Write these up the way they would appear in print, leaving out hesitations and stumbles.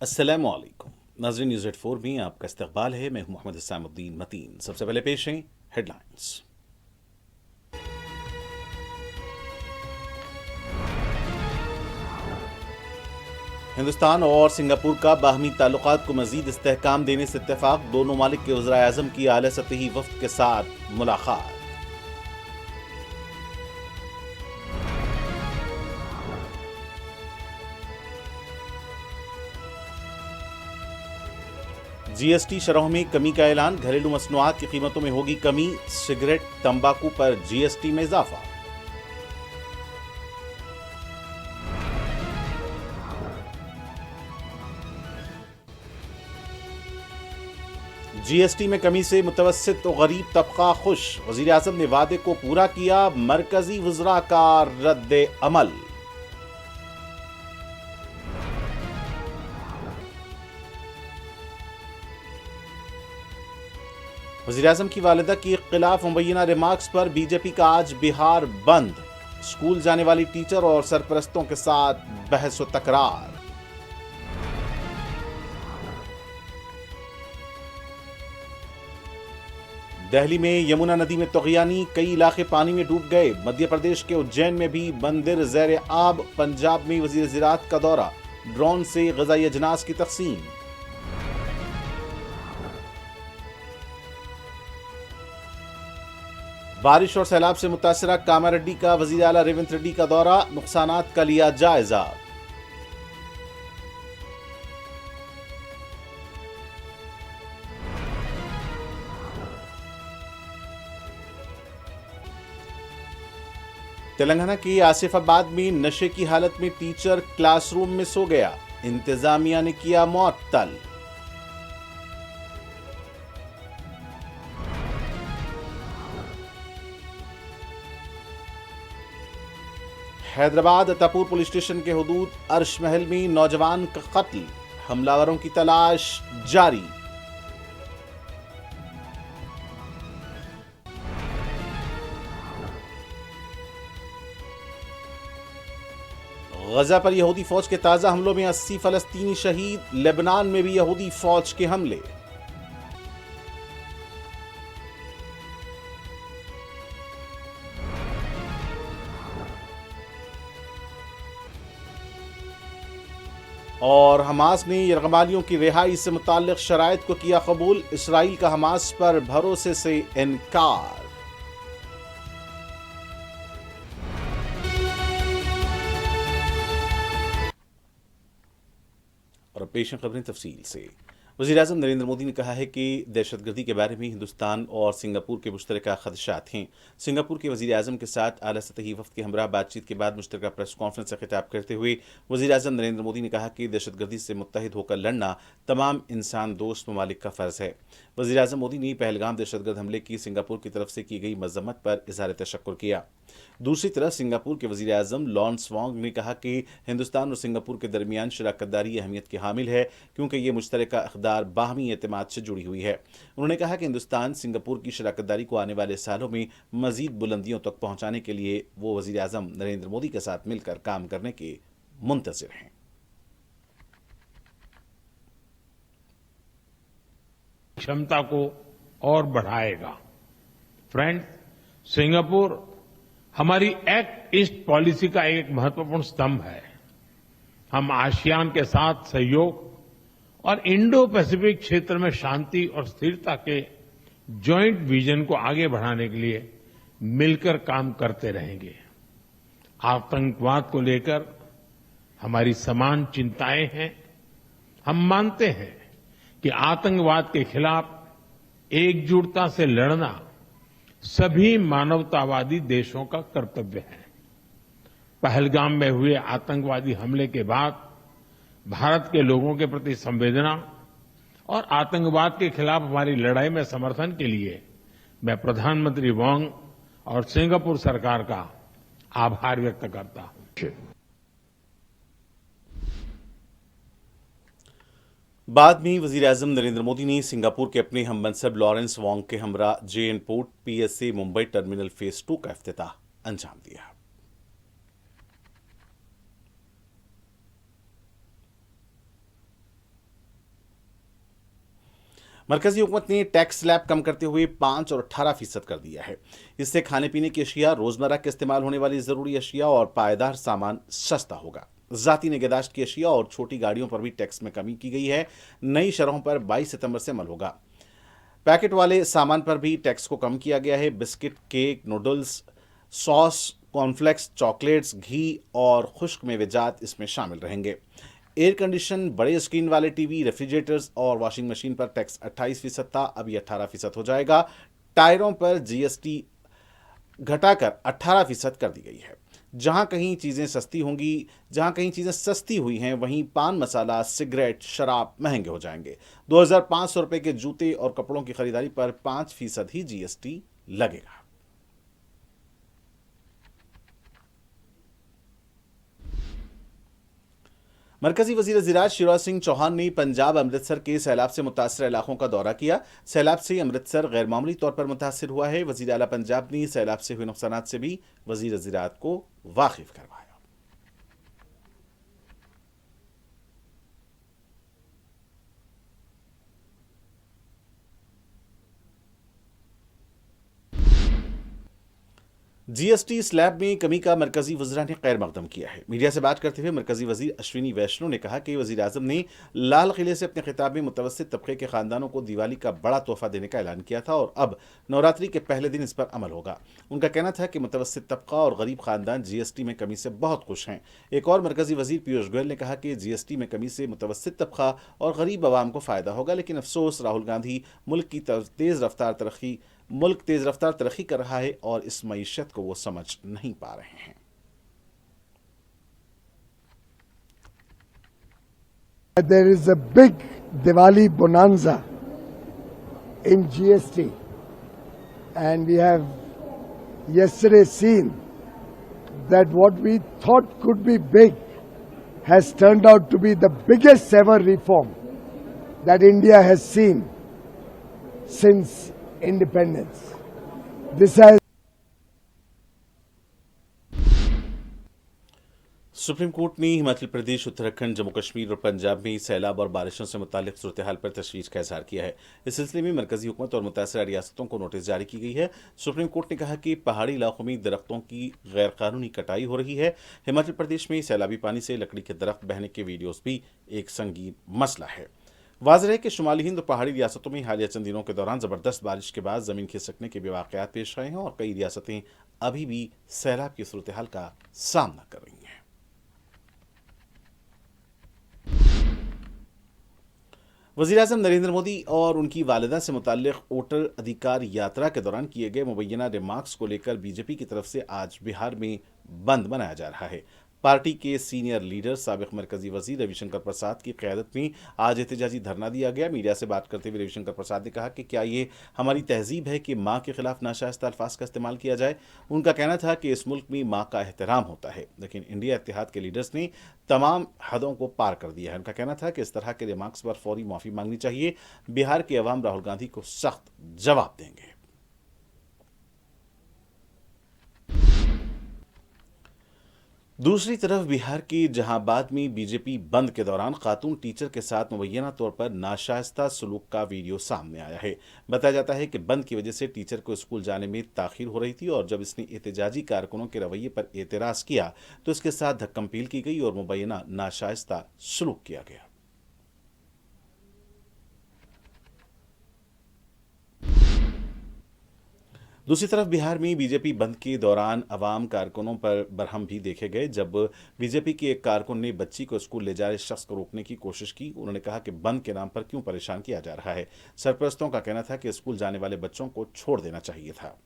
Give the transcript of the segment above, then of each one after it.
अस्सलामु अलैकुम नाज़रीन, न्यूज़ 84 में आपका इस्तकबाल है। मैं हूं मोहम्मद इस्लामुद्दीन मतीन। सबसे पहले पेश हैं हेडलाइंस। हिंदुस्तान और सिंगापुर का बाहमी ताल्लुकात को मजीद इस्तेहकाम देने से इत्तेफाक। दोनों ममालिक के वज़ीर आज़म की आला सतही वफ़द के साथ मुलाकात। जीएसटी शरहों में कमी का ऐलान। घरेलू मसनूआत की कीमतों में होगी कमी। सिगरेट तंबाकू पर जीएसटी में इजाफा। जीएसटी में कमी से मुतवस्सित और गरीब तबका खुश। वज़ीर आज़म ने वादे को पूरा किया। मरकजी वज़रा का रद्द अमल। वज़ीर आज़म की वालिदा की खिलाफ मुबैना रिमार्क्स पर बीजेपी का आज बिहार बंद। स्कूल जाने वाली टीचर और सरपरस्तों के साथ बहस व तकरार। दिल्ली में यमुना नदी में तग़ियानी, कई इलाके पानी में डूब गए। मध्य प्रदेश के उज्जैन में भी मंदिर ज़ेर आब। पंजाब में वज़ीर ज़राअत का दौरा। ड्रोन से ग़िज़ाई अजनास की तक़सीम। बारिश और सैलाब से मुतासरा कामारेड्डी का वज़ीर आला रेवंत रेड्डी का दौरा। नुकसानात का लिया जायजा। तेलंगाना के आसिफाबाद में नशे की हालत में टीचर क्लासरूम में सो गया। इंतजामिया ने किया मुअत्तल। हैदराबाद अतापुर पुलिस स्टेशन के हुदूद अर्श महल में नौजवान का कत्ल। हमलावरों की तलाश जारी। गजा पर यहूदी फौज के ताजा हमलों में 80 फलस्तीनी शहीद। लेबनान में भी यहूदी फौज के हमले। और हमास ने यरगमालियों की रिहाई से मुताल्लिक शराइत को किया कबूल। इसराइल का हमास पर भरोसे से इनकार। और अब पेश हैं खबरें तफसील से। वज़ीर-ए-आज़म नरेंद्र मोदी ने कहा है कि दहशतगर्दी के बारे में हिंदुस्तान और सिंगापुर के मुश्तरका खदशात हैं। सिंगापुर के वज़ीर-ए-आज़म के साथ आला सतही वफ़द के हमरा बातचीत के बाद मुश्तरका प्रेस कॉन्फ्रेंस से खिताब करते हुए वज़ीर-ए-आज़म नरेंद्र मोदी ने कहा कि दहशतगर्दी से मुत्तहिद होकर लड़ना तमाम इंसान दोस्त ममालिक का फ़र्ज़ है। वज़ीर-ए-आज़म मोदी ने पहलगाम दहशतगर्द हमले की सिंगापुर की तरफ से की गई मज़म्मत पर इज़हार तशक्कुर किया। दूसरी तरफ सिंगापुर के वज़ीर-ए-आज़म लॉन स्वांग ने कहा कि हिंदुस्तान और सिंगापुर के दरमियान शराकतदारी अहमियत की हामिल है, क्योंकि ये मुश्तरका इक़दार बाहमी एतमाद से जुड़ी हुई है। उन्होंने कहा कि हिंदुस्तान सिंगापुर की शराकतदारी को आने वाले सालों में मज़ीद बुलंदियों तक पहुँचाने के लिए वो वज़ीर-ए-आज़म नरेंद्र मोदी के साथ मिलकर काम करने के मुंतज़िर हैं। क्षमता को और बढ़ाएगा। फ्रेंड्स, सिंगापुर हमारी एक्ट ईस्ट पॉलिसी का एक महत्वपूर्ण स्तंभ है। हम आसियान के साथ सहयोग और इंडो पैसिफिक क्षेत्र में शांति और स्थिरता के जॉइंट विजन को आगे बढ़ाने के लिए मिलकर काम करते रहेंगे। आतंकवाद को लेकर हमारी समान चिंताएं हैं। हम मानते हैं कि आतंकवाद के खिलाफ एकजुटता से लड़ना सभी मानवतावादी देशों का कर्तव्य है। पहलगाम में हुए आतंकवादी हमले के बाद भारत के लोगों के प्रति संवेदना और आतंकवाद के खिलाफ हमारी लड़ाई में समर्थन के लिए मैं प्रधानमंत्री वोंग और सिंगापुर सरकार का आभार व्यक्त करता हूं। बाद में वज़ीर-ए-आज़म नरेंद्र मोदी ने सिंगापुर के अपने हममनसब लॉरेंस वोंग के हमरा JN. Port PSA Mumbai terminal phase 2 का इफ्तिताह अंजाम दिया। मरकजी हुकूमत ने टैक्स स्लैब कम करते हुए 5 और 18% कर दिया है। इससे खाने पीने की अशिया, रोजमर्रा के इस्तेमाल होने वाली जरूरी अशिया और पायदार सामान सस्ता होगा। जाती निगहदाश्त की अशिया और छोटी गाड़ियों पर भी टैक्स में कमी की गई है। नई शरहों पर 22 सितंबर से अमल होगा। पैकेट वाले सामान पर भी टैक्स को कम किया गया है। Biscuit, cake, noodles, sauce, cornflakes, chocolates, घी और खुश्क मेवेजात इसमें शामिल रहेंगे। एयर कंडीशन, बड़े स्क्रीन वाले टीवी, रेफ्रिजरेटर्स और वॉशिंग मशीन पर टैक्स 28% था, अब यह 18% हो जाएगा। टायरों पर जीएसटी घटाकर 18% कर दी गई है। जहां कहीं चीजें सस्ती हुई हैं, वहीं पान मसाला, सिगरेट, शराब महंगे हो जाएंगे। 2500 रुपए के जूते और कपड़ों की खरीदारी पर 5% ही जीएसटी लगेगा। मरकजी वजीर ज़राअत शिवराज सिंह चौहान ने पंजाब अमृतसर के सैलाब से मुतासर इलाकों का दौरा किया। सैलाब से अमृतसर गैर मामूली तौर पर मुतासर हुआ है। वजीर आला पंजाब ने सैलाब से हुए नुकसानात से भी वजीर ज़राअत को वाकिफ करवाया। जीएसटी स्लैब में कमी का मरकजी वज़रा ने खैर मकदम किया है। मीडिया से बात करते हुए मरकजी वजीर अश्विनी वैष्णव ने कहा कि वज़ीर आज़म ने लाल किले से अपने खिताब में मुतवस्सित तबके के खानदानों को दिवाली का बड़ा तोहफा देने का ऐलान किया था और अब नवरात्रि के पहले दिन इस पर अमल होगा। उनका कहना था कि मुतवस्सित तबका और गरीब खानदान जीएसटी में कमी से बहुत खुश हैं। एक और मरकजी वजीर पीयूष गोयल ने कहा कि जीएसटी में कमी से मुतवस्सित तबका और गरीब आवाम को फायदा होगा, लेकिन अफसोस राहुल गांधी मुल्क तेज रफ्तार तरक्की कर रहा है और इस मईशत को वो समझ नहीं पा रहे हैं। There is a big Diwali bonanza in GST, and we have yesterday seen that what we thought could be big has turned out to be the biggest ever reform that India has seen since independence. This has supreme court ने हिमाचल प्रदेश, उत्तराखंड, जम्मू कश्मीर और पंजाब में सैलाब और बारिशों से मुतालिक सूरत हाल पर तशवीश का इजहार किया है। इस सिलसिले में मरकजी हुकूमत और मुतासरा रियासतों को नोटिस जारी की गई है। सुप्रीम कोर्ट ने कहा कि पहाड़ी इलाकों में दरख्तों की गैर कानूनी कटाई हो रही है। हिमाचल प्रदेश में सैलाबी पानी से लकड़ी के दरख्त बहने के वीडियोज भी एक संगीन मसला है। वाज़ेह है कि शुमाली हिंद और पहाड़ी रियासतों में हालिया चंद दिनों के दौरान जबरदस्त बारिश के बाद जमीन खिसकने के भी वाकयात पेश आए हैं और कई रियासतें अभी भी सैलाब की सूरत हाल का सामना कर रही हैं। वज़ीर-ए-आज़म नरेंद्र मोदी और उनकी वालिदा से मुताल्लिक़ वोटर अधिकार यात्रा के दौरान किए गए मुबैना रिमार्क्स को लेकर बीजेपी की तरफ से आज बिहार में बंद मनाया जा रहा है। पार्टी के सीनियर लीडर साबिक़ मरकजी वजीर रविशंकर प्रसाद की क़यादत में आज एहतजाजी धरना दिया गया। मीडिया से बात करते हुए रविशंकर प्रसाद ने कहा कि क्या ये हमारी तहजीब है कि माँ के खिलाफ नाशाइस्ता अल्फाज का इस्तेमाल किया जाए। उनका कहना था कि इस मुल्क में माँ का एहतराम होता है, लेकिन इंडिया इत्तेहाद के लीडर्स ने तमाम हदों को पार कर दिया है। उनका कहना था कि इस तरह के रिमार्क्स पर फौरी माफ़ी मांगनी चाहिए। बिहार के अवाम राहुल गांधी को सख्त जवाब देंगे। दूसरी तरफ बिहार के जहांबाद में बीजेपी बंद के दौरान खातून टीचर के साथ मुबैना तौर पर नाशाइस्ता सलूक का वीडियो सामने आया है। बताया जाता है कि बंद की वजह से टीचर को स्कूल जाने में ताखीर हो रही थी और जब इसने एहतजाजी कारकुनों के रवैये पर एतराज किया तो इसके साथ धक्कमपील की गई और मुबैना नाशाइस्ता सलूक किया गया। दूसरी तरफ बिहार में बीजेपी बंद के दौरान अवाम कारकुनों पर बरहम भी देखे गए। जब बीजेपी के एक कारकुन ने बच्ची को स्कूल ले जा रहे शख्स को रोकने की कोशिश की, उन्होंने कहा कि बंद के नाम पर क्यों परेशान किया जा रहा है। सरपरस्तों का कहना था कि स्कूल जाने वाले बच्चों को छोड़ देना चाहिए था।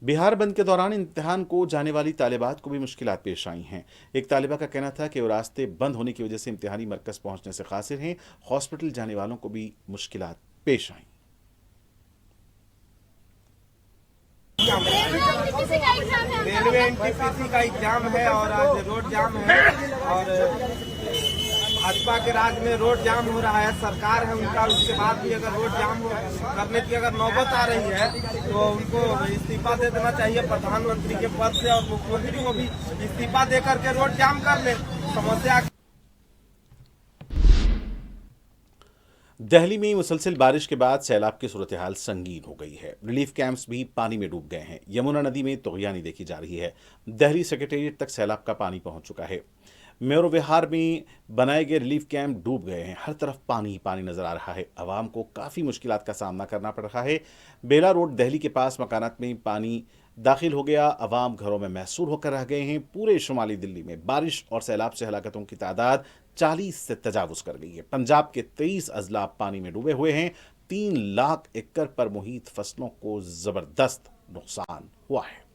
बिहार बंद के दौरान इम्तिहान को जाने वाली तालिबात को भी मुश्किलात पेश आई हैं। एक तालिबा का कहना था कि वो रास्ते बंद होने की वजह से इम्तिहानी मरकज पहुंचने से कासिर हैं। हॉस्पिटल जाने वालों को भी मुश्किलात पेश आई। रेलवे एनटीपीसी का एग्जाम है और आज रोड जाम है और भाजपा के राज में रोड जाम हो रहा है, सरकार है उनका, उसके बाद भी अगर रोड जाम करने की अगर नौबत आ रही है तो उनको इस्तीफा दे देना चाहिए प्रधानमंत्री के पद से, और मुख्यमंत्री को भी इस्तीफा दे करके रोड जाम कर ले। समस्या दिल्ली में मुसलसल बारिश के बाद सैलाब की सूरत हाल संगीन हो गई है। रिलीफ कैंप्स भी पानी में डूब गए हैं। यमुना नदी में तुगयानी देखी जा रही है। दिल्ली सेक्रेटेरिएट तक सैलाब का पानी पहुंच चुका है। मेरो विहार में बनाए गए रिलीफ कैंप डूब गए हैं। हर तरफ पानी ही पानी नजर आ रहा है। आवाम को काफी मुश्किलात का सामना करना पड़ रहा है। बेला रोड दिल्ली के पास मकानात में पानी दाखिल हो गया। आवाम घरों में महसूर होकर रह गए हैं। पूरे शुमाली दिल्ली में बारिश और सैलाब से हलाकतों की तादाद 40 से तजावुज कर गई है। पंजाब के 23 अजला पानी में डूबे हुए हैं। 3 लाख एकड़ पर मुहित फसलों को जबरदस्त नुकसान हुआ है।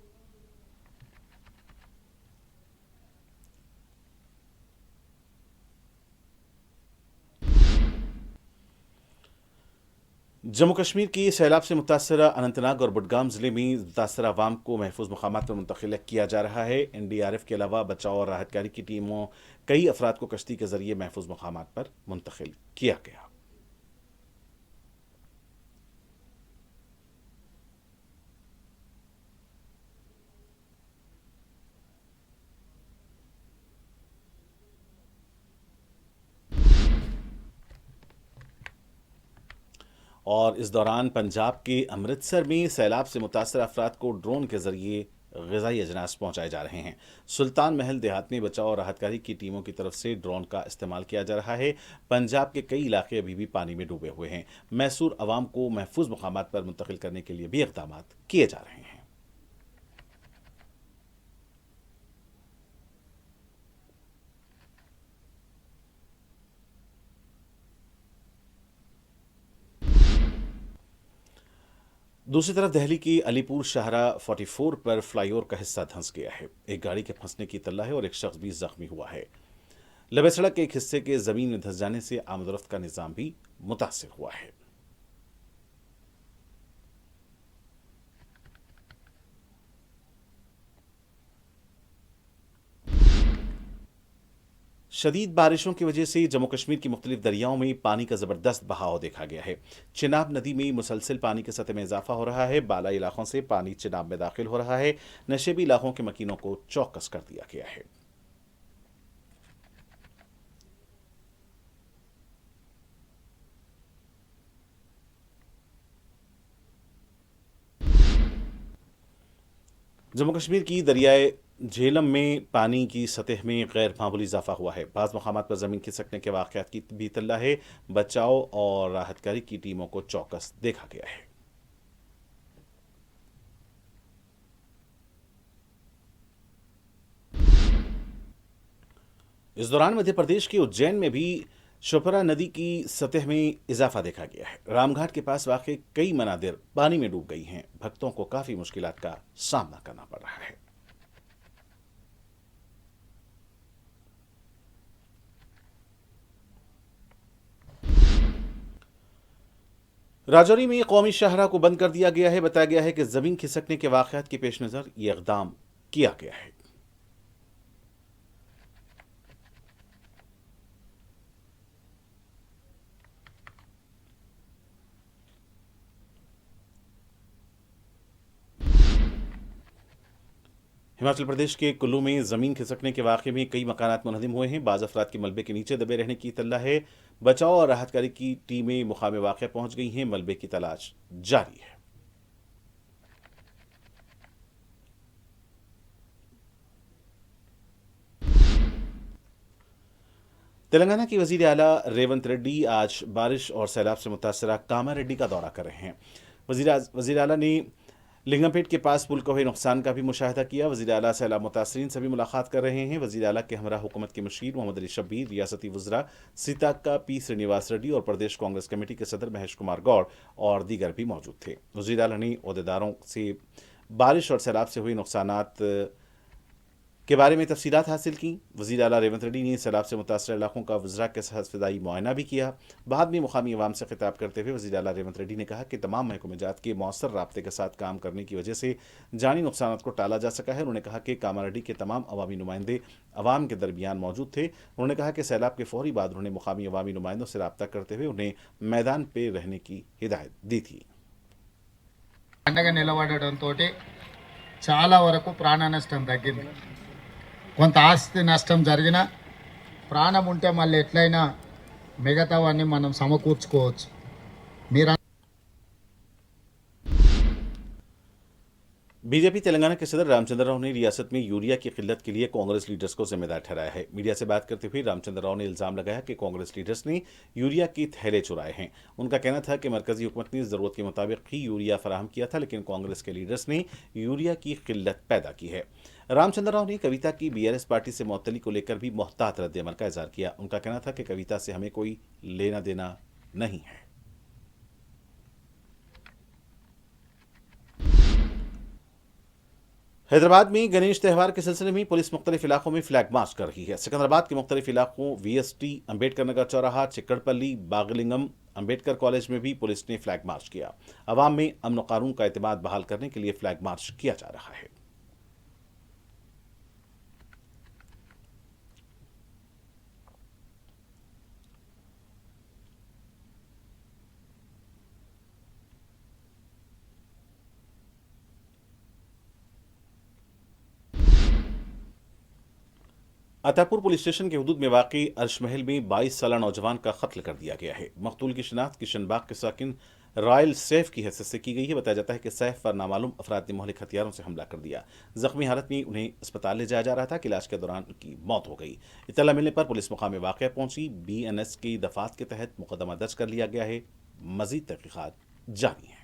जम्मू कश्मीर की सैलाब से मुतासरा अनंतनाग और बुडगाम जिले में मुतासरा आवाम को महफूज मकामात पर मुंतकिल किया जा रहा है। NDRF के अलावा बचाव और राहत कार्य की टीमों कई अफराद को कश्ती के जरिए महफूज मकामात पर मुंतकिल किया गया। और इस दौरान पंजाब के अमृतसर में सैलाब से मुतासर अफराद को ड्रोन के जरिए ग़िज़ाई अजनास पहुंचाए जा रहे हैं। सुल्तान महल देहात में बचाव और राहतकारी की टीमों की तरफ से ड्रोन का इस्तेमाल किया जा रहा है। पंजाब के कई इलाके अभी भी पानी में डूबे हुए हैं। मैसूर अवाम को महफूज मकामात पर मुंतकिल करने के लिए भी इक़दाम किए जा रहे हैं। दूसरी तरफ दिल्ली की अलीपुर शाहरा 44 पर फ्लाईओवर का हिस्सा धंस गया है। एक गाड़ी के फंसने की इत्तला है और एक शख्स भी जख्मी हुआ है। लबे सड़क के एक हिस्से के जमीन में धंस जाने से आमदोरफ्त का निजाम भी मुतासिर हुआ है। शदीद बारिशों की वजह से जम्मू कश्मीर की मुख्तलिफ दरियाओं में पानी का जबरदस्त बहाव देखा गया है। चिनाब नदी में मुसलसल पानी की सतह में इजाफा हो रहा है। बालाई इलाकों से पानी चिनाब में दाखिल हो रहा है। नशेबी इलाकों के मकीनों को चौकस कर दिया गया है। जम्मू कश्मीर की दरियाए झेलम में पानी की सतह में गैर मामूली इजाफा हुआ है। बाज़ मकामात पर ज़मीन खिसकने के वाक़यात की भी इत्तला है। बचाव और राहतकारी की टीमों को चौकस देखा गया है। इस दौरान मध्य प्रदेश के उज्जैन में भी शोपरा नदी की सतह में इजाफा देखा गया है। रामघाट के पास वाक़ कई मनादिर पानी में डूब गई हैं। भक्तों को काफ़ी मुश्किलात का सामना करना पड़ रहा है। राजौरी में कौमी शाहरा को बंद कर दिया गया है। बताया गया है कि जमीन खिसकने के वाक़यात के पेश नज़र यह इक़दाम किया गया है। हिमाचल प्रदेश के कुल्लू में जमीन खिसकने के वाक़े में कई मकानात मुनहदिम हुए हैं। बाज़ अफराद के मलबे के नीचे दबे रहने की इत्तला है। बचाव और राहतकारी की टीमें मुकाम वाक़या पहुंच गई हैं। मलबे की तलाश जारी है। तेलंगाना की वज़ीर आला रेवंत रेड्डी आज बारिश और सैलाब से मुतासरा कामारेड्डी का दौरा कर रहे हैं। वज़ीर आला ने लिंगमपेट के पास पुल को हुए नुकसान का भी मुशाहिदा किया। वज़ीर आला सैलाब मुतासरीन से भी मुलाकात कर रहे हैं। वज़ीर आला के हमरा हुकूमत के मुशीर मोहम्मद अली शब्बीर, रियासती वज़रा सीताक्का पी श्रीनिवास रेड्डी और प्रदेश कांग्रेस कमेटी के सदर महेश कुमार गौड़ और दीगर भी मौजूद थे। वज़ीर आला ने ओहदेदारों से बारिश और सैलाब से हुए नुकसानात के बारे में तफसीलात हासिल की। वज़ीर आला रेवंत रेड्डी ने सैलाब से मुतासर इलाकों का वज़रा के साथ फ़िज़ाई मुआयना भी किया। बाद में मुकामी अवाम से खिताब करते हुए वज़ीर आला रेवंत रेड्डी ने कहा कि तमाम महकमे जात के मौसर राब्ते के साथ काम करने की वजह से जानी नुकसान को टाला जा सका है। उन्होंने कहा कि कामारेड्डी के तमाम अवामी नुमाइंदे अवाम के दरमियान मौजूद थे। उन्होंने कहा कि सैलाब के फौरी बाद उन्होंने मुकामी अवामी नुमाइंदों से रब्ता करते हुए उन्हें मैदान पर रहने की हिदायत दी थी। అండగా నిలబడడంతో చాలా వరకు ప్రాణ నష్టం తగ్గింది. కొంత ఆస్తి నష్టం జరిగినా ప్రాణం ఉంటే మళ్ళీ ఎట్లయినా మిగతావన్నీ మనం సమకూర్చుకోవచ్చు. మీరు बीजेपी तेलंगाना के सदर रामचंद्र राव ने रियासत में यूरिया की किल्लत के लिए कांग्रेस लीडर्स को जिम्मेदार ठहराया है। मीडिया से बात करते हुए रामचंद्र राव ने इल्जाम लगाया कि कांग्रेस लीडर्स ने यूरिया की थैले चुराए हैं। उनका कहना था कि मरकजी हुकूमत ने जरूरत के मुताबिक ही यूरिया फराहम किया था, लेकिन कांग्रेस के लीडर्स ने यूरिया की किल्लत पैदा की है। रामचंद्र राव ने कविता की बीआरएस पार्टी से मुअत्तली को लेकर भी मोहतात रद्द-ए-अमल का इजहार किया। उनका कहना था कि कविता से हमें कोई लेना देना नहीं है। हैदराबाद में गणेश त्यौहार के सिलसिले में पुलिस मुख्तलिफ इलाकों में फ्लैग मार्च कर रही है। सिकंदराबाद के मुख्तलिफ इलाकों वीएसटी, अम्बेडकर नगर चौराहा, चिक्कड़पल्ली, बागलिंगम, अम्बेडकर कॉलेज में भी पुलिस ने फ्लैग मार्च किया। अवाम में अमन व कानून का एतमाद बहाल करने के लिए फ्लैग मार्च किया जा रहा है। अतापुर पुलिस स्टेशन के हुदूद में वाक़ई अर्शमहल में 22 साला नौजवान का कत्ल कर दिया गया है। मकतूल की शिनाख्त किशनबाग के साकिन रॉयल सैफ की हैसियत से की गई है। बताया जाता है कि सैफ पर नामालूम अफराद ने मोहलिक हथियारों से हमला कर दिया। जख्मी हालत में उन्हें अस्पताल ले जाया जा रहा था कि इलाज के दौरान उनकी मौत हो गई। इत्तला मिलने पर पुलिस मुकाम वाक़या पहुंची। BNS की दफात के तहत मुकदमा दर्ज कर लिया गया है। मजीद तहकीकात जारी है।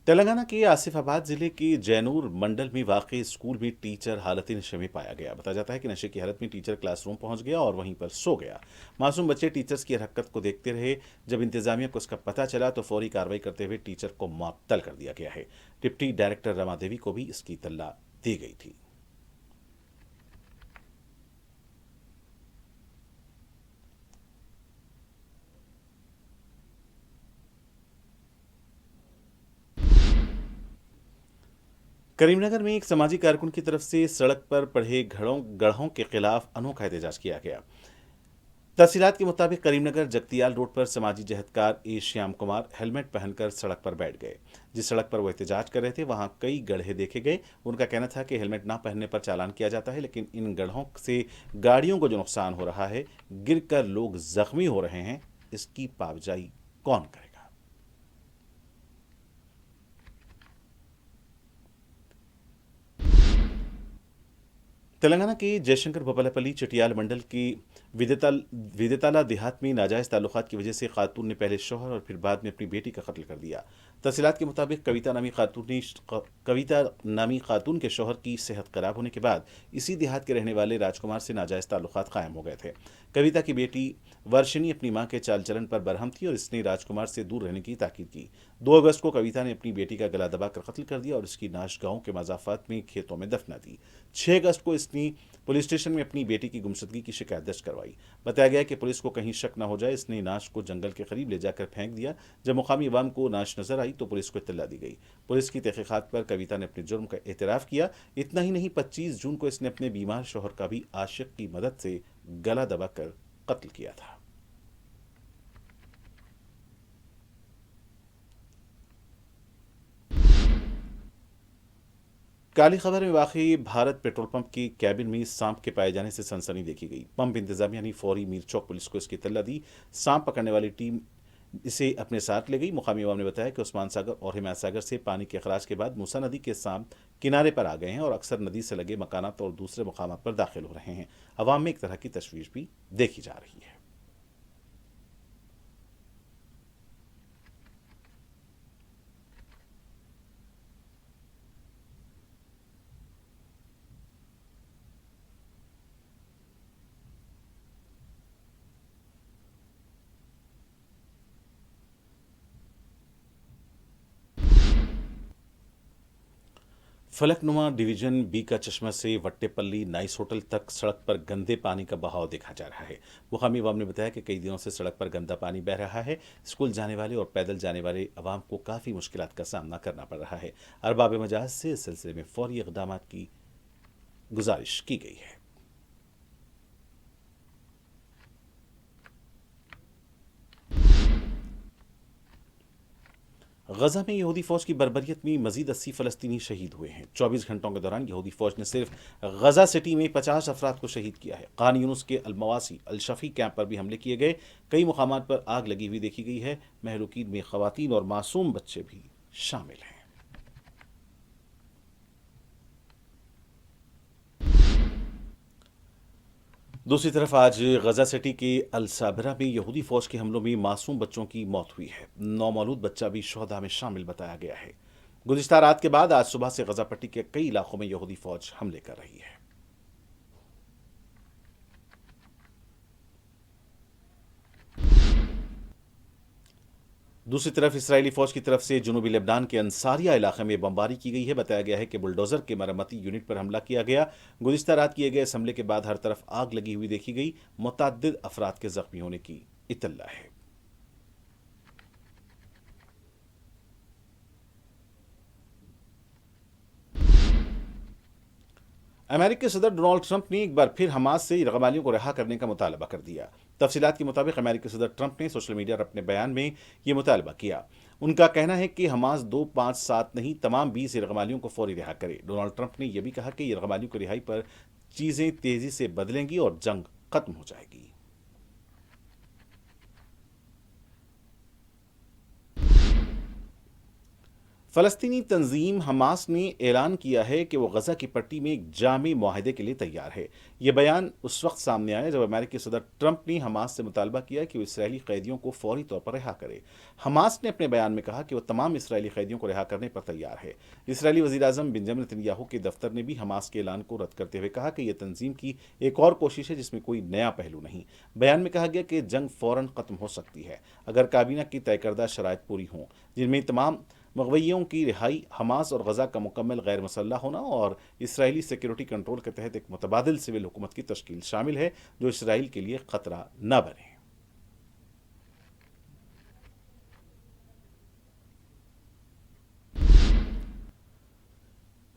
तेलंगाना के आसिफाबाद जिले के जैनूर मंडल में वाक़ई स्कूल में टीचर हालत नशे में पाया गया। बताया जाता है कि नशे की हालत में टीचर क्लासरूम पहुंच गया और वहीं पर सो गया। मासूम बच्चे टीचर्स की हरकत को देखते रहे। जब इंतजामिया को इसका पता चला तो फौरी कार्रवाई करते हुए टीचर को मुअत्तल कर दिया गया है। डिप्टी डायरेक्टर रमा देवी को भी इसकी इत्तला दी गई थी। करीमनगर में एक समाजी कारकुन की तरफ से सड़क पर पड़े गढ़ों के खिलाफ अनोखा एहतजाज किया गया। तफसीलात के मुताबिक करीमनगर जगतियाल रोड पर समाजी जहदकार ए श्याम कुमार हेलमेट पहनकर सड़क पर बैठ गए। जिस सड़क पर वो एहतजाज कर रहे थे वहां कई गड्ढे देखे गए। उनका कहना था कि हेलमेट ना पहनने पर चालान किया जाता है, लेकिन इन गड्ढों से गाड़ियों को जो नुकसान हो रहा है, गिरकर लोग जख्मी हो रहे हैं, इसकी पाबजाई कौन करेगा। तेलंगाना के जयशंकर भोपालपल्ली चटियाल मंडल की विदेताला देहात में नाजायज ताल्लुकात की वजह से खातून ने पहले शौहर और फिर बाद में अपनी बेटी का कत्ल कर दिया। तफसीलात के मुताबिक कविता नामी खातून के शौहर की सेहत खराब होने के बाद इसी देहात के रहने वाले राजकुमार से नाजायज ताल्लुकात कायम हो गए थे। कविता की बेटी वर्षिनी अपनी मां के चाल चलन पर बरहम थी और इसने राजकुमार से दूर रहने की ताकीद की। 2 अगस्त को कविता ने अपनी बेटी का गला दबाकर कत्ल कर दिया और इसकी नाश गांव के मजाफात में खेतों में दफना दी। 6 अगस्त को इसने पुलिस स्टेशन में अपनी बेटी की गुमशुदगी की शिकायत दर्ज करवाई। बताया गया कि पुलिस को कहीं शक न हो जाए, इसने नाश को जंगल के करीब ले जाकर फेंक दिया। जब मुकामी अवाम को नाश नजर आई तो पुलिस को इत्तला दी गई। पुलिस की तहकीकात पर कविता ने अपने जुर्म का एतराफ किया। इतना ही नहीं, 25 जून को इसने अपने बीमार शौहर का भी आशिक की मदद से गला दबाकर कत्ल किया था। काली खबर में वाकई भारत पेट्रोल पंप की कैबिन में सांप के पाए जाने से सनसनी देखी गई। पंप इंतजामिया ने फौरी मीर चौक पुलिस को इसकी इत्तला दी। सांप पकड़ने वाली टीम इसे अपने साथ ले गई। मुकामी अवाम ने बताया कि उस्मान सागर और हिमायत सागर से पानी के अखराज के बाद मूसा नदी के सांप किनारे पर आ गए हैं और अक्सर नदी से लगे मकानात और दूसरे मकामात पर दाखिल हो रहे हैं। अवाम में एक तरह की तशवीश भी देखी जा रही है। फलकनुमा डिवीजन बी का चश्मा से वट्टेपल्ली नाइस होटल तक सड़क पर गंदे पानी का बहाव देखा जा रहा है। मुकामी अवाम ने बताया कि कई दिनों से सड़क पर गंदा पानी बह रहा है। स्कूल जाने वाले और पैदल जाने वाले अवाम को काफ़ी मुश्किलात का सामना करना पड़ रहा है। अरबाब मजाज से इस सिलसिले में फौरी इक़दाम की गुजारिश की गई है। गजा में यहूदी फौज की बर्बरियत में मजीद 80 फलस्तीनी शहीद हुए हैं। 24 घंटों के दौरान यहूदी फौज ने सिर्फ गजा सिटी में 50 अफराद को शहीद किया है। खान यूनुस के अलमवासी अल-शफी कैंप पर भी हमले किए गए। कई मुकामात पर आग लगी हुई देखी गई है। महलूकीन में खवातीन और मासूम बच्चे भी शामिल हैं। दूसरी तरफ आज गजा सिटी के अल साबरा में यहूदी फौज के हमलों में मासूम बच्चों की मौत हुई है। नौमौलूद बच्चा भी शुहदा में शामिल बताया गया है। गुज़िश्ता रात के बाद आज सुबह से गजा पट्टी के कई इलाकों में यहूदी फौज हमले कर रही है। दूसरी तरफ इसराइली फौज की तरफ से जुनूबी लेबनान के अंसारिया इलाके में बमबारी की गई है। बताया गया है कि बुलडोजर के मरम्मती यूनिट पर हमला किया गया। गुज़िश्ता रात किए गए इस हमले के बाद हर तरफ आग लगी हुई देखी गई। मुतअद्दिद अफराद के जख्मी होने की इत्तला है। अमेरिकी सदर डोनाल्ड ट्रंप ने एक बार फिर हमास से रगमालियों को रिहा करने का मुतालबा कर दिया। तफसीलात के मुताबिक अमेरिकी सदर ट्रंप ने सोशल मीडिया पर अपने बयान में यह मुतालबा किया। उनका कहना है कि हमास 2, 5, 7 नहीं तमाम 20 रगमालियों को फौरी रिहा करे। डोनाल्ड ट्रंप ने यह भी कहा कि ये रगमालियों की रिहाई पर चीजें तेजी से बदलेंगी और जंग खत्म हो जाएगी। फलस्तीनी तंजीम हमास ने ऐलान किया है कि वह गजा की पट्टी में एक जामी मुआहदे के लिए तैयार है। यह बयान उस वक्त सामने आया जब अमेरिकी सदर ट्रंप ने हमास से मुतालबा किया कि वह इसराइली कैदियों को फौरी तौर पर रिहा करे। हमास ने अपने बयान में कहा कि वह तमाम इसराइली कैदियों को रिहा करने पर तैयार है। इसराइली वज़ीर आज़म बेंजामिन नेतन्याहू के दफ्तर ने भी हमास के ऐलान को रद्द करते हुए कहा कि यह तंजीम की एक और कोशिश है जिसमें कोई नया पहलू नहीं। बयान में कहा गया कि जंग फौरन खत्म हो सकती है अगर काबीना की तय करदा शराइत पूरी हों, जिनमें तमाम मगवैयों की रिहाई, हमास और गजा का मुकम्मल गैर मुसल्लह होना और इसराइली सिक्योरिटी कंट्रोल के तहत एक मुतबादिल सिविल हुकूमत की तश्कील शामिल है जो इसराइल के लिए खतरा न बने।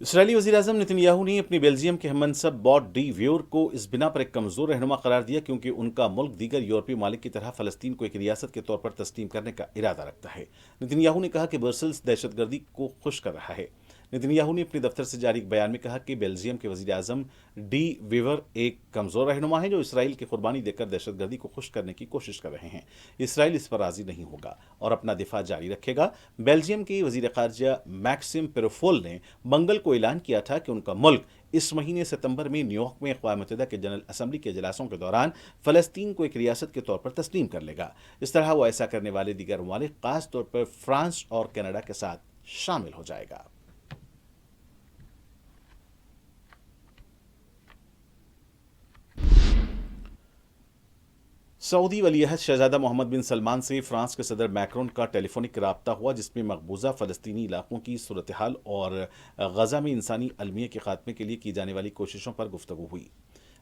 इसराइली वज़ीर आज़म नेतन्याहू ने अपनी बेल्जियम के हममनसब बॉट डी व्योर को इस बिना पर एक कमज़ोर रहनुमा करार दिया क्योंकि उनका मुल्क दीगर यूरोपीय मालिक की तरह फ़लस्तीन को एक रियासत के तौर पर तस्लीम करने का इरादा रखता है। नेतन्याहू ने कहा कि ब्रसेल्स दहशतगर्दी को खुश कर रहा है। नेतन्याहू ने अपने दफ्तर से जारी एक बयान में कहा कि बेल्जियम के वज़ीर आज़म डी वीवर एक कमज़ोर रहनुमा है जो इसराइल की कुर्बानी देकर दहशतगर्दी को खुश करने की कोशिश कर रहे हैं। इसराइल इस पर राज़ी नहीं होगा और अपना दिफा जारी रखेगा। बेल्जियम के वज़ीर ख़ारजा मैक्सिम पेरोफोल ने मंगल को ऐलान किया था कि उनका मुल्क इस महीने सितंबर में न्यूयॉर्क में अक़वाम मुत्तहिदा के जनरल असम्बली के इजलासों के दौरान फ़लस्तीन को एक रियासत के तौर पर तस्लीम कर लेगा। इस तरह वो ऐसा करने वाले दीगर ममालिक ख़ास तौर पर फ्रांस और कनाडा के साथ शामिल हो जाएगा। सऊदी वलीअहद शहजादा मोहम्मद बिन सलमान से फ्रांस के सदर मैक्रोन का टेलीफोनिक राब्ता हुआ जिसमें मकबूजा फ़लस्तीनी इलाकों की सूरत हाल और गजा में इंसानी अलमिया के खात्मे के लिए की जाने वाली कोशिशों पर गुफ्तगू हुई।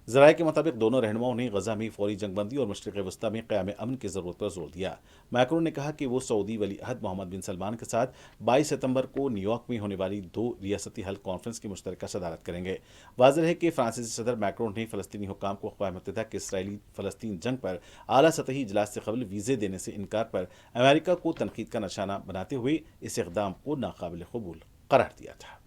ज़राए के मुताबिक दोनों रहनुमाओं ने गजा में फौरी जंगबंदी और मशरिक़ वस्ता में क़याम अमन की ज़रूरत पर जोर दिया। मैक्रोन ने कहा कि वो सऊदी वलीअहद मोहम्मद बिन सलमान के साथ 22 सितंबर को न्यूयॉर्क में होने वाली 2 रियासती हल कॉन्फ्रेंस की मुश्तरका सदारत करेंगे। वाज़ेह है कि फ्रांसीसी सदर मैक्रोन ने फ़लस्तीनी हुक्काम को अक़वाम मुत्तहिदा के इसराइली फ़लस्तीन जंग पर आला सतही इजलास से कबल वीज़े देने से इनकार पर अमेरिका को तनकीद का निशाना बनाते हुए इस इक़दाम को नाकाबिल कबूल करार दिया था।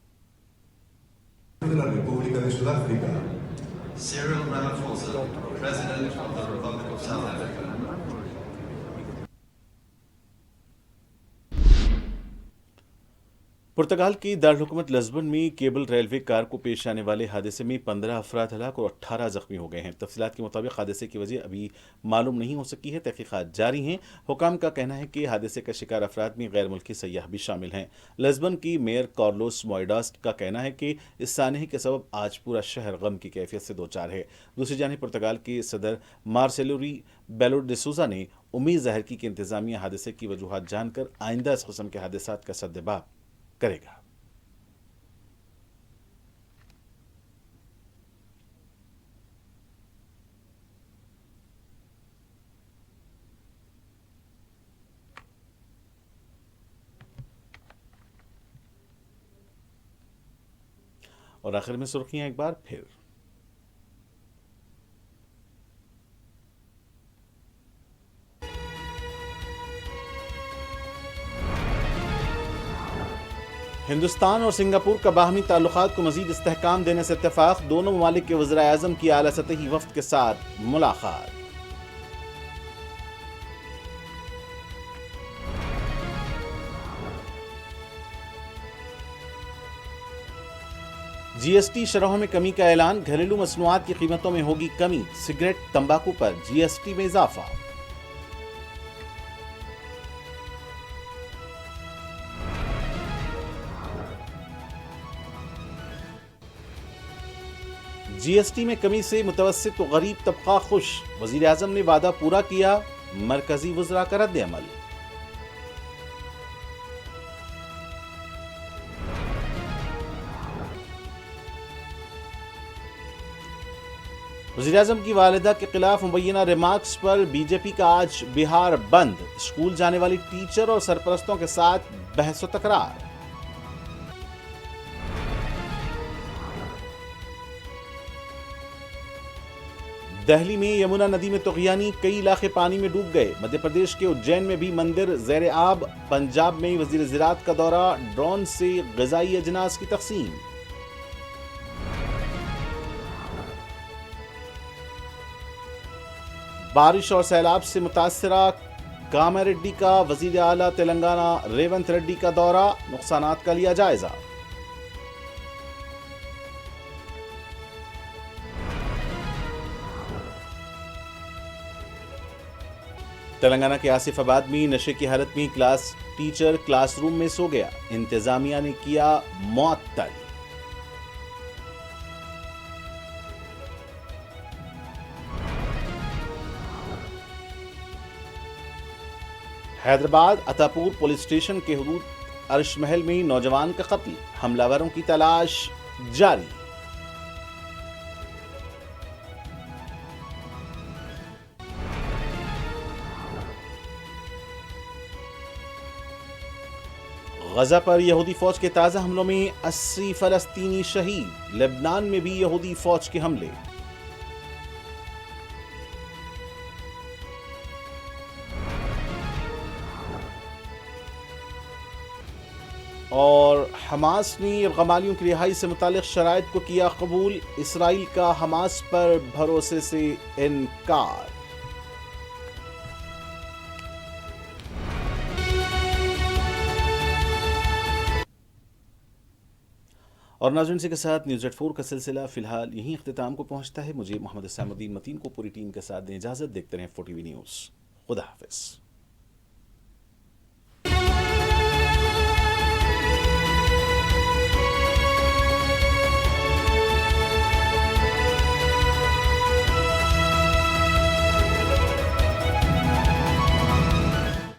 Cyril Ramaphosa, President of the Republic of South Africa. पुर्तगाल की दारकूमत लिस्बन में केबल रेलवे कार को पेश आने वाले हादसे में 15 अफराद हलाक और 18 जख्मी हो गए हैं। तफसीलात के मुताबिक हादसे की वजह अभी मालूम नहीं हो सकी है, तहकीकात जारी हैं। हुकाम का कहना है कि हादसे का शिकार अफराद में गैर मुल्की सयाह भी शामिल हैं। लिस्बन की मेयर कार्लोस मोइडास का कहना है कि इस सानहे के सबब आज पूरा शहर गम की कैफियत से दो चार है। दूसरी जानिब पुर्तगाल के सदर मार्सेलो रेबेलो डे सूजा ने उम्मीद जाहिर की कि इंतजामिया हादसे की वजूहात जानकर आइंदा इस किस्म के हादसात का सद्देबाब करेगा। और आखिर में सुर्खियां एक बार फिर। हिंदुस्तान और सिंगापुर का बाहमी ताल्लुकात को मजीद इस्तेहकाम देने से इत्तेफाक, दोनों ममालिक के वज़ीर आज़म की आला सतही वफ्द के साथ मुलाकात। जीएसटी शरहों में कमी का ऐलान, घरेलू मसनूआत की कीमतों में होगी कमी, सिगरेट तंबाकू पर जीएसटी में इजाफा। जीएसटी में कमी से मुतवस्सित व गरीब तबका खुश, वज़ीर आज़म ने वादा पूरा किया, मरकजी वज़रा का रद्द अमल। वज़ीर आज़म की वालिदा के खिलाफ मुबैना रिमार्क्स पर बीजेपी का आज बिहार बंद, स्कूल जाने वाली टीचर और सरपरस्तों के साथ बहस व तकरार। दिल्ली में यमुना नदी में तुग़यानी, कई इलाके पानी में डूब गए। मध्य प्रदेश के उज्जैन में भी मंदिर ज़ेर आब। पंजाब में वज़ीर ज़राअत का दौरा, ड्रोन से ग़िज़ाई अजनास की तक़सीम। बारिश और सैलाब से मुतासरा, कामारेड्डी का वज़ीर आला तेलंगाना रेवंत रेड्डी का दौरा, नुकसानात का लिया जायजा। तेलंगाना के आसिफाबाद में नशे की हालत में क्लास टीचर क्लासरूम में सो गया, इंतजामिया ने किया मुअत्तल। हैदराबाद अतापुर पुलिस स्टेशन के हुदूद अर्श महल में नौजवान का कत्ल, हमलावरों की तलाश जारी। गजा पर यहूदी फौज के ताज़ा हमलों में 80 फलस्तीनी शहीद, लेबनान में भी यहूदी फौज के हमले। और हमास ने गमालियों की रिहाई से मुतालिक शराइत को किया कबूल, इसराइल का हमास पर भरोसे से इनकार। और नाज़रीन के साथ न्यूज़ 84 का सिलसिला फिलहाल यहीं इख्तिताम को पहुंचता है। मुझे मोहम्मद इस्लामुद्दीन मतीन को पूरी टीम के साथ दें इजाज़त। देखते रहें 4TV न्यूज़। खुदा हाफिज़।